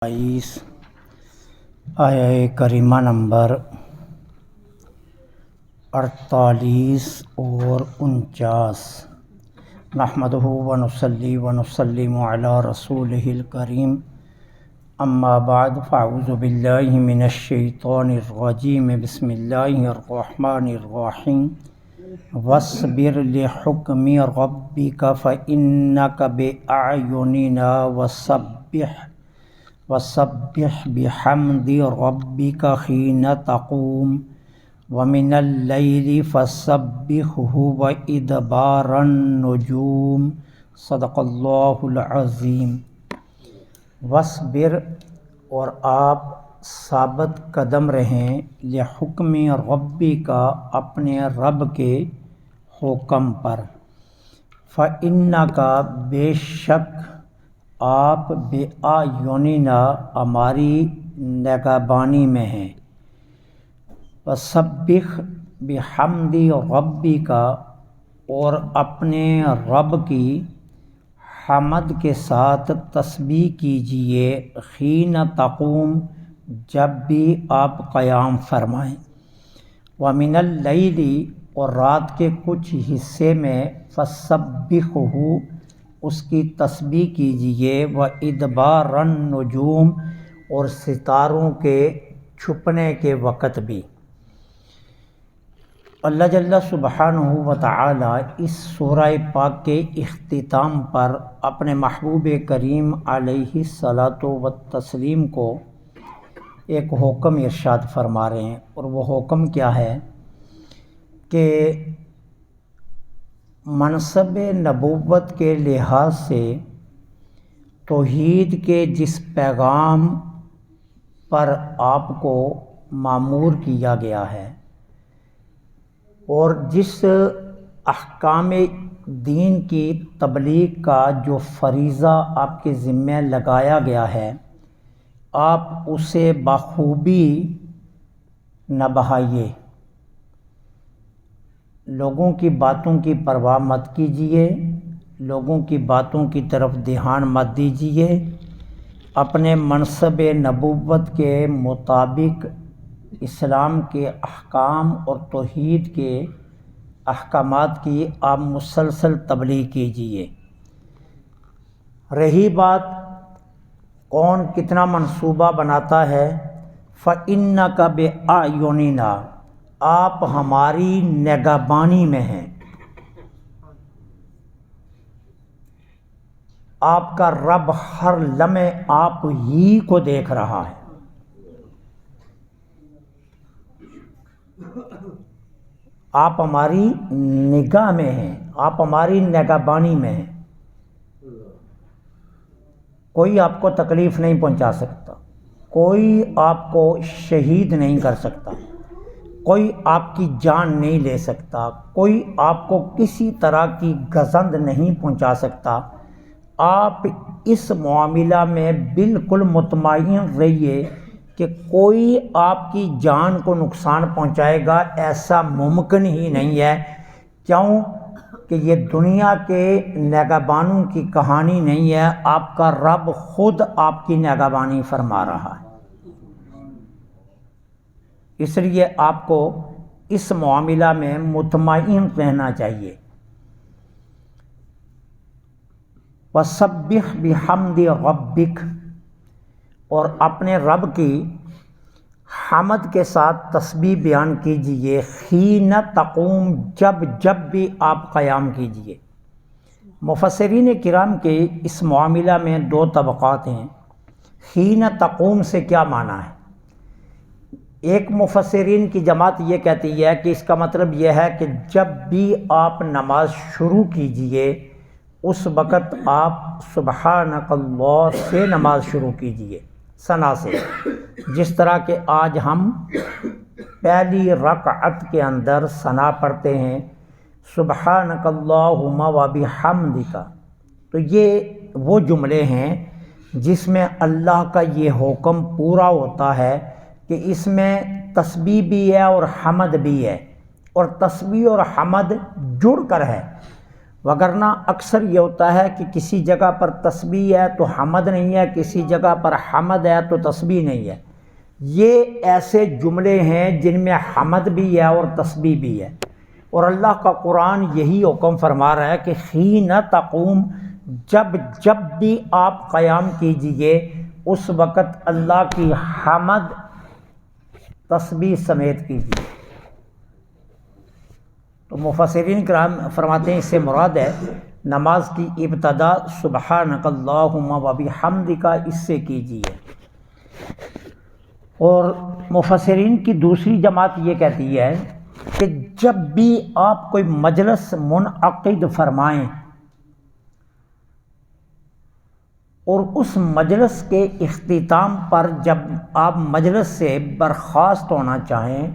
22 آیہ کریمہ نمبر 48 اور 49۔ نحمدہ ونصلی ونسلم علی رسولہ الکریم، اما بعد فاعوذ باللہ من الشیطان الرجیم، بسم اللہ الرحمن الرحیم۔ واصبر لحکم ربک فإنک بأعیننا وسبح بحمد ربک حین تقوم ومن اللیل فسبحہ وادبار النجوم۔ صدق اللہ العظیم۔ واصبر، اور آپ ثابت قدم رہیں، لحکم ربی کا، اپنے رب کے حکم پر، فإنک، بے شک آپ، بأعیننا، ہماری نگہبانی میں ہیں، وسبح بحمد ربک، اور اپنے رب کی حمد کے ساتھ تسبیح کیجئے، حین تقوم، جب بھی آپ قیام فرمائیں، ومن اللیل، اور رات کے کچھ حصے میں، فسبحہ، اس کی تسبیح کیجئے، وادبار النجوم، اور ستاروں کے چھپنے کے وقت بھی۔ اللہ جل سبحانہ وتعالی اس سورہ پاک کے اختتام پر اپنے محبوب کریم علیہ الصلاۃ والتسلیم کو ایک حکم ارشاد فرما رہے ہیں، اور وہ حکم کیا ہے کہ منصب نبوت کے لحاظ سے توحید کے جس پیغام پر آپ کو مامور کیا گیا ہے، اور جس احکام دین کی تبلیغ کا جو فریضہ آپ کے ذمہ لگایا گیا ہے، آپ اسے بخوبی نبھائیے۔ لوگوں کی باتوں کی پرواہ مت کیجیے، لوگوں کی باتوں کی طرف دھیان مت دیجیے، اپنے منصب نبوت کے مطابق اسلام کے احکام اور توحید کے احکامات کی آپ مسلسل تبلیغ کیجیے۔ رہی بات کون کتنا منصوبہ بناتا ہے، فإنک بأعیننا، آپ ہماری نگہبانی میں ہیں، آپ کا رب ہر لمحے آپ ہی کو دیکھ رہا ہے۔ آپ ہماری نگاہ میں ہیں، آپ ہماری نگہبانی میں ہیں۔ کوئی آپ کو تکلیف نہیں پہنچا سکتا، کوئی آپ کو شہید نہیں کر سکتا، کوئی آپ کی جان نہیں لے سکتا، کوئی آپ کو کسی طرح کی گزند نہیں پہنچا سکتا۔ آپ اس معاملہ میں بالکل مطمئن رہیے کہ کوئی آپ کی جان کو نقصان پہنچائے گا، ایسا ممکن ہی نہیں ہے۔ کیوں کہ یہ دنیا کے نگہبانوں کی کہانی نہیں ہے، آپ کا رب خود آپ کی نگہبانی فرما رہا ہے۔ اس لیے آپ کو اس معاملہ میں مطمئن رہنا چاہیے۔ وَسَبِّحْ بِحَمْدِ رَبِّكَ، اور اپنے رب کی حمد کے ساتھ تسبیح بیان کیجئے، حین تقوم، جب بھی آپ قیام کیجئے۔ مفسرین کرام کے اس معاملہ میں دو طبقات ہیں۔ حین تقوم سے کیا معنی ہے؟ ایک مفسرین کی جماعت یہ کہتی ہے کہ اس کا مطلب یہ ہے کہ جب بھی آپ نماز شروع کیجئے، اس وقت آپ سبحانک اللہ سے نماز شروع کیجئے، ثنا سے۔ جس طرح کہ آج ہم پہلی رکعت کے اندر ثنا پڑھتے ہیں، سبحانک اللہم وبحمدک، تو یہ وہ جملے ہیں جس میں اللہ کا یہ حکم پورا ہوتا ہے کہ اس میں تسبیح بھی ہے اور حمد بھی ہے، اور تسبیح اور حمد جڑ کر ہے۔ وگرنہ اکثر یہ ہوتا ہے کہ کسی جگہ پر تسبیح ہے تو حمد نہیں ہے، کسی جگہ پر حمد ہے تو تسبیح نہیں ہے۔ یہ ایسے جملے ہیں جن میں حمد بھی ہے اور تسبیح بھی ہے، اور اللہ کا قرآن یہی حکم فرما رہا ہے کہ حین تقوم، جب بھی آپ قیام کیجئے اس وقت اللہ کی حمد تسبیح سمیت کیجیے۔ تو مفسرین کرام فرماتے ہیں اس سے مراد ہے نماز کی ابتدا سبحانک اللہم و بحمدک اس سے کیجیے۔ اور مفسرین کی دوسری جماعت یہ کہتی ہے کہ جب بھی آپ کوئی مجلس منعقد فرمائیں اور اس مجلس کے اختتام پر جب آپ مجلس سے برخاست ہونا چاہیں،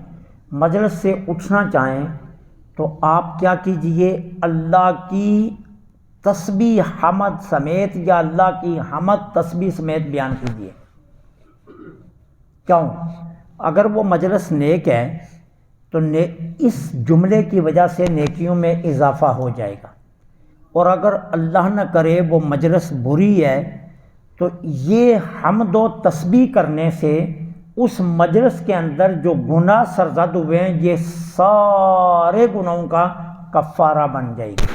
مجلس سے اٹھنا چاہیں، تو آپ کیا کیجئے؟ اللہ کی تسبیح حمد سمیت یا اللہ کی حمد تسبیح سمیت بیان کیجئے۔ کیوں؟ اگر وہ مجلس نیک ہے تو اس جملے کی وجہ سے نیکیوں میں اضافہ ہو جائے گا، اور اگر اللہ نہ کرے وہ مجلس بری ہے تو یہ حمد و تسبیح کرنے سے اس مجلس کے اندر جو گناہ سرزد ہوئے ہیں یہ سارے گناہوں کا کفارہ بن جائے گی۔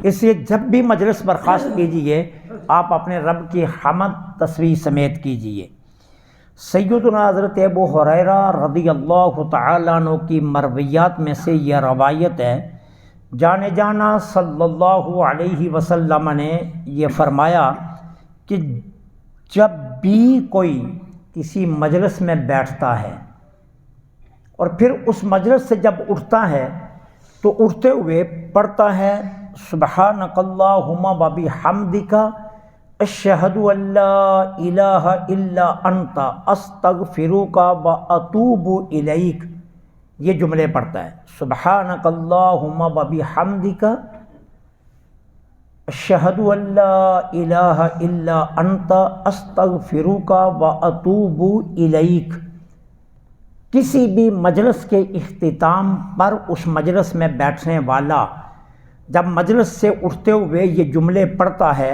اس لیے جب بھی مجلس برخاست کیجئے آپ اپنے رب کی حمد تسبیح سمیت کیجئے۔ سیدنا حضرت ابو ہریرہ رضی اللہ تعالیٰ عنہ کی مرویات میں سے یہ روایت ہے، جانے جانا صلی اللہ علیہ وسلم نے یہ فرمایا کہ جب بھی کوئی کسی مجلس میں بیٹھتا ہے اور پھر اس مجلس سے جب اٹھتا ہے تو اٹھتے ہوئے پڑھتا ہے سبحانک اللہم و بحمدک اشہد ان لا الہ الا انت استغفرک و اتوب الیک، یہ جملے پڑھتا ہے سبحانک اللہم و بحمدک اشہد ان لا الہ الا انت استغفرک و اتوب الیک۔ کسی بھی مجلس کے اختتام پر اس مجلس میں بیٹھنے والا جب مجلس سے اٹھتے ہوئے یہ جملے پڑھتا ہے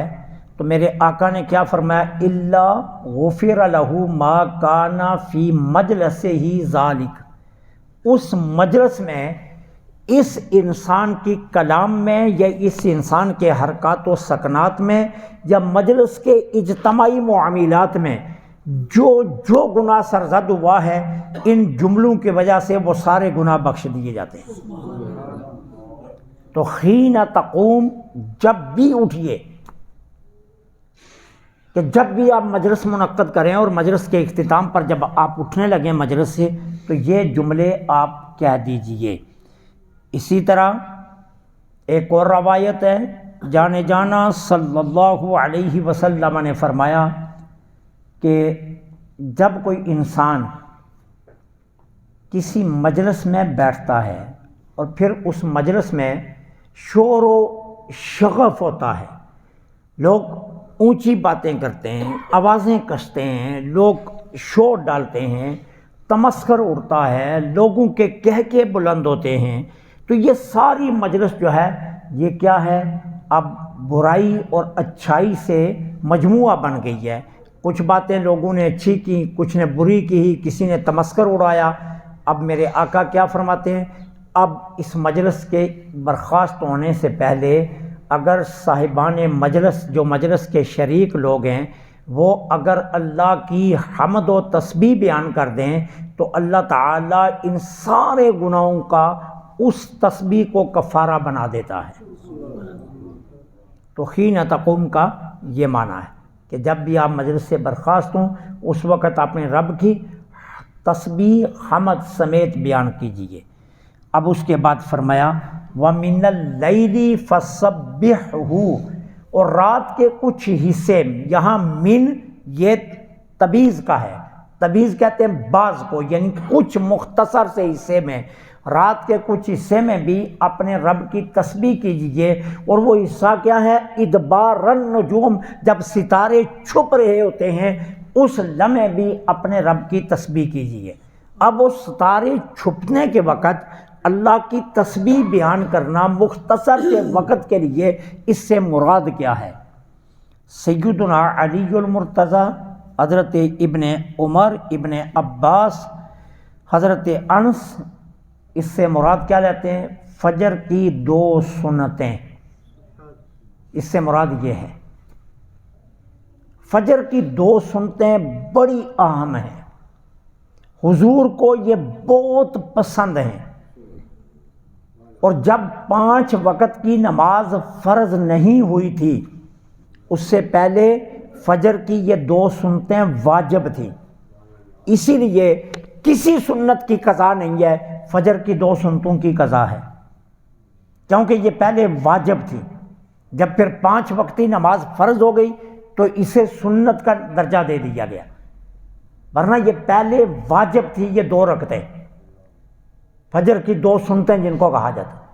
تو میرے آقا نے کیا فرمایا؟ الا غفر لہ ما کان فی مجلسہ ذالک، اس مجلس میں اس انسان کی کلام میں یا اس انسان کے حرکات و سکنات میں یا مجلس کے اجتماعی معاملات میں جو گناہ سرزد ہوا ہے ان جملوں کی وجہ سے وہ سارے گناہ بخش دیے جاتے ہیں۔ تو حین تقوم، جب بھی اٹھیے، کہ جب بھی آپ مجلس منعقد کریں اور مجلس کے اختتام پر جب آپ اٹھنے لگیں مجلس سے تو یہ جملے آپ کہہ دیجئے۔ اسی طرح ایک اور روایت ہے، جانے جانا صلی اللہ علیہ وسلم نے فرمایا کہ جب کوئی انسان کسی مجلس میں بیٹھتا ہے اور پھر اس مجلس میں شور و شغف ہوتا ہے، لوگ اونچی باتیں کرتے ہیں، آوازیں کستے ہیں، لوگ شور ڈالتے ہیں، تمسخر اڑتا ہے، لوگوں کے کہکے بلند ہوتے ہیں، تو یہ ساری مجلس جو ہے یہ کیا ہے؟ اب برائی اور اچھائی سے مجموعہ بن گئی ہے۔ کچھ باتیں لوگوں نے اچھی کی، کچھ نے بری کی، کسی نے تمسخر اڑایا۔ اب میرے آقا کیا فرماتے ہیں؟ اب اس مجلس کے برخاست ہونے سے پہلے اگر صاحبان مجلس جو مجلس کے شریک لوگ ہیں وہ اگر اللہ کی حمد و تسبیح بیان کر دیں تو اللہ تعالیٰ ان سارے گناہوں کا اس تسبیح کو کفارہ بنا دیتا ہے۔ تو حین تقوم کا یہ معنی ہے کہ جب بھی آپ مجلس سے برخاست ہوں اس وقت اپنے رب کی تسبیح حمد سمیت بیان کیجیے۔ اب اس کے بعد فرمایا وَمِنَ اللَّيْلِ فَسَبِّحْهُ، اور رات کے کچھ حصے، یہاں من یہ تبیز کا ہے، تبیز کہتے ہیں بعض کو، یعنی کچھ مختصر سے حصے میں، رات کے کچھ حصے میں بھی اپنے رب کی تسبیح کیجیے۔ اور وہ حصہ کیا ہے؟ ادبار النجوم، جب ستارے چھپ رہے ہوتے ہیں اس لمحے بھی اپنے رب کی تسبیح کیجیے۔ اب وہ ستارے چھپنے کے وقت اللہ کی تسبیح بیان کرنا مختصر کے وقت کے لیے اس سے مراد کیا ہے؟ سیدنا علی المرتضی، حضرت ابن عمر، ابن عباس، حضرت انس، اس سے مراد کیا لیتے ہیں؟ فجر کی 2 سنتیں، اس سے مراد یہ ہے۔ فجر کی 2 سنتیں بڑی اہم ہیں، حضور کو یہ بہت پسند ہیں، اور جب 5 وقت کی نماز فرض نہیں ہوئی تھی اس سے پہلے فجر کی یہ 2 سنتیں واجب تھیں، اسی لیے کسی سنت کی قضا نہیں ہے، فجر کی 2 سنتوں کی قضا ہے، کیونکہ یہ پہلے واجب تھی۔ جب پھر 5 وقتی نماز فرض ہو گئی تو اسے سنت کا درجہ دے دیا گیا، ورنہ یہ پہلے واجب تھی یہ 2 رکعتیں، فجر کی 2 سنتیں جن کو کہا جاتا ہے۔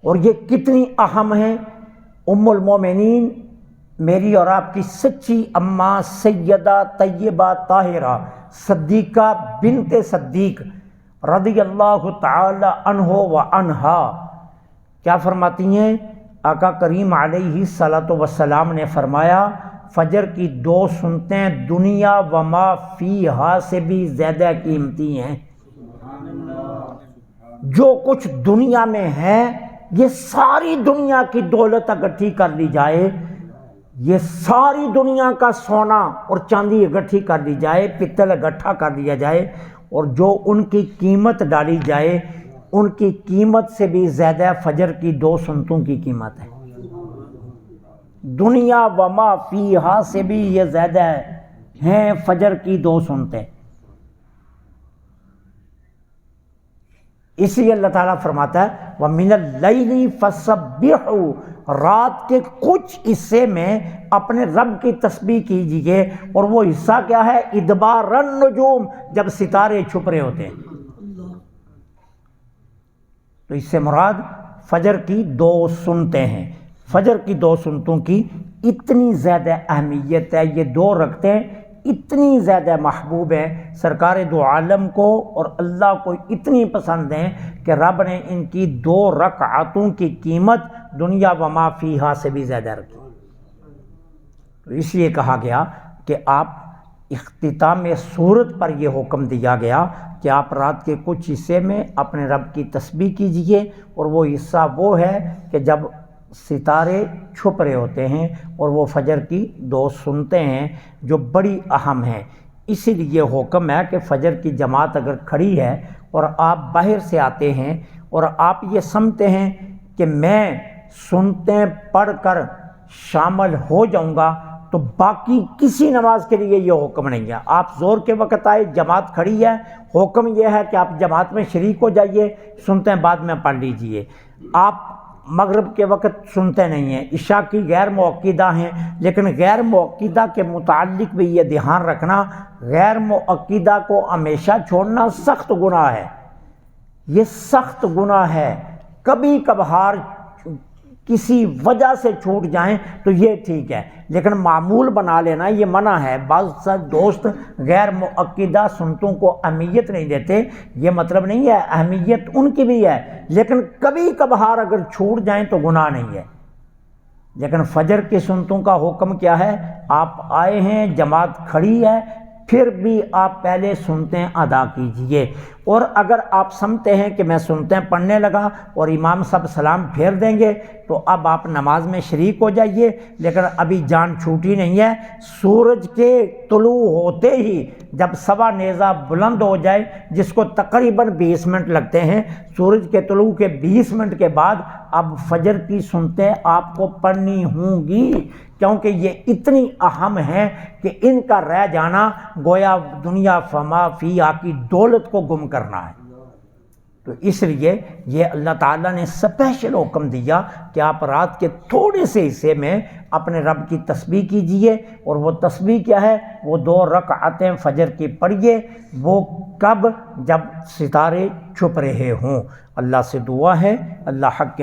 اور یہ کتنی اہم ہیں، ام المومنین میری اور آپ کی سچی اماں سیدہ طیبہ طاہرہ صدیقہ بنت صدیق رضی اللہ تعالی عنہ و عنہا کیا فرماتی ہیں؟ آقا کریم علیہ الصلوۃ والسلام نے فرمایا فجر کی 2 سنتیں دنیا و ما فیہا سے بھی زیادہ قیمتی ہیں۔ جو کچھ دنیا میں ہے، یہ ساری دنیا کی دولت اکٹھی کر لی جائے، یہ ساری دنیا کا سونا اور چاندی اکٹھی کر لی جائے، پتل اکٹھا کر دیا جائے، اور جو ان کی قیمت ڈالی جائے، ان کی قیمت سے بھی زیادہ فجر کی 2 سنتوں کی قیمت ہے۔ دنیا وما فیہا سے بھی یہ زیادہ ہیں فجر کی 2 سنتیں۔ اس لیے اللہ تعالیٰ فرماتا ہے وَمِنَ اللَّيْلِ فَسَبِّحُوا، رات کے کچھ حصے میں اپنے رب کی تسبیح کیجئے، اور وہ حصہ کیا ہے؟ ادبار النجوم، جب ستارے چھپ رہے ہوتے ہیں۔ تو اس سے مراد فجر کی 2 سنتیں ہیں۔ فجر کی 2 سنتوں کی اتنی زیادہ اہمیت ہے، یہ 2 رکعتیں اتنی زیادہ محبوب ہیں سرکار دو عالم کو، اور اللہ کو اتنی پسند ہیں کہ رب نے ان کی 2 رکعتوں کی قیمت دنیا و ما فیہا سے بھی زیادہ رکھی۔ تو اس لیے کہا گیا کہ آپ اختتام سورت پر یہ حکم دیا گیا کہ آپ رات کے کچھ حصے میں اپنے رب کی تسبیح کیجئے، اور وہ حصہ وہ ہے کہ جب ستارے چھپ رہے ہوتے ہیں، اور وہ فجر کی 2 سنتیں ہیں جو بڑی اہم ہیں۔ اسی لیے حکم ہے کہ فجر کی جماعت اگر کھڑی ہے اور آپ باہر سے آتے ہیں اور آپ یہ سمجھتے ہیں کہ میں سنتیں پڑھ کر شامل ہو جاؤں گا، تو باقی کسی نماز کے لیے یہ حکم نہیں ہے۔ آپ زور کے وقت آئے، جماعت کھڑی ہے، حکم یہ ہے کہ آپ جماعت میں شریک ہو جائیے، سنتیں بعد میں پڑھ لیجئے۔ آپ مغرب کے وقت سنتے نہیں ہیں، عشاء کی غیر مؤکدہ ہیں، لیکن غیر مؤکدہ کے متعلق بھی یہ دھیان رکھنا، غیر مؤکدہ کو ہمیشہ چھوڑنا سخت گناہ ہے، یہ سخت گناہ ہے۔ کبھی کبھار کسی وجہ سے چھوٹ جائیں تو یہ ٹھیک ہے، لیکن معمول بنا لینا یہ منع ہے۔ بعض دوست غیر مؤکدہ سنتوں کو اہمیت نہیں دیتے، یہ مطلب نہیں ہے، اہمیت ان کی بھی ہے، لیکن کبھی کبھار اگر چھوٹ جائیں تو گناہ نہیں ہے۔ لیکن فجر کی سنتوں کا حکم کیا ہے؟ آپ آئے ہیں، جماعت کھڑی ہے، پھر بھی آپ پہلے سنتیں ادا کیجئے، اور اگر آپ سمجھتے ہیں کہ میں سنتیں پڑھنے لگا اور امام صاحب سلام پھیر دیں گے تو اب آپ نماز میں شریک ہو جائیے، لیکن ابھی جان چھوٹی نہیں ہے۔ سورج کے طلوع ہوتے ہی جب سوا نیزہ بلند ہو جائے، جس کو تقریباً 20 منٹ لگتے ہیں، سورج کے طلوع کے 20 منٹ کے بعد اب فجر کی سنتیں آپ کو پڑھنی ہوں گی، کیونکہ یہ اتنی اہم ہیں کہ ان کا رہ جانا گویا دنیا فما فیہا کی دولت کو گم کرنا ہے۔ تو اس لیے یہ اللہ تعالیٰ نے اسپیشل حکم دیا کہ آپ رات کے تھوڑے سے حصے میں اپنے رب کی تسبیح کیجئے، اور وہ تسبیح کیا ہے؟ وہ 2 رکعتیں فجر کی پڑھیے۔ وہ کب؟ جب ستارے چھپ رہے ہوں۔ اللہ سے دعا ہے اللہ حق کے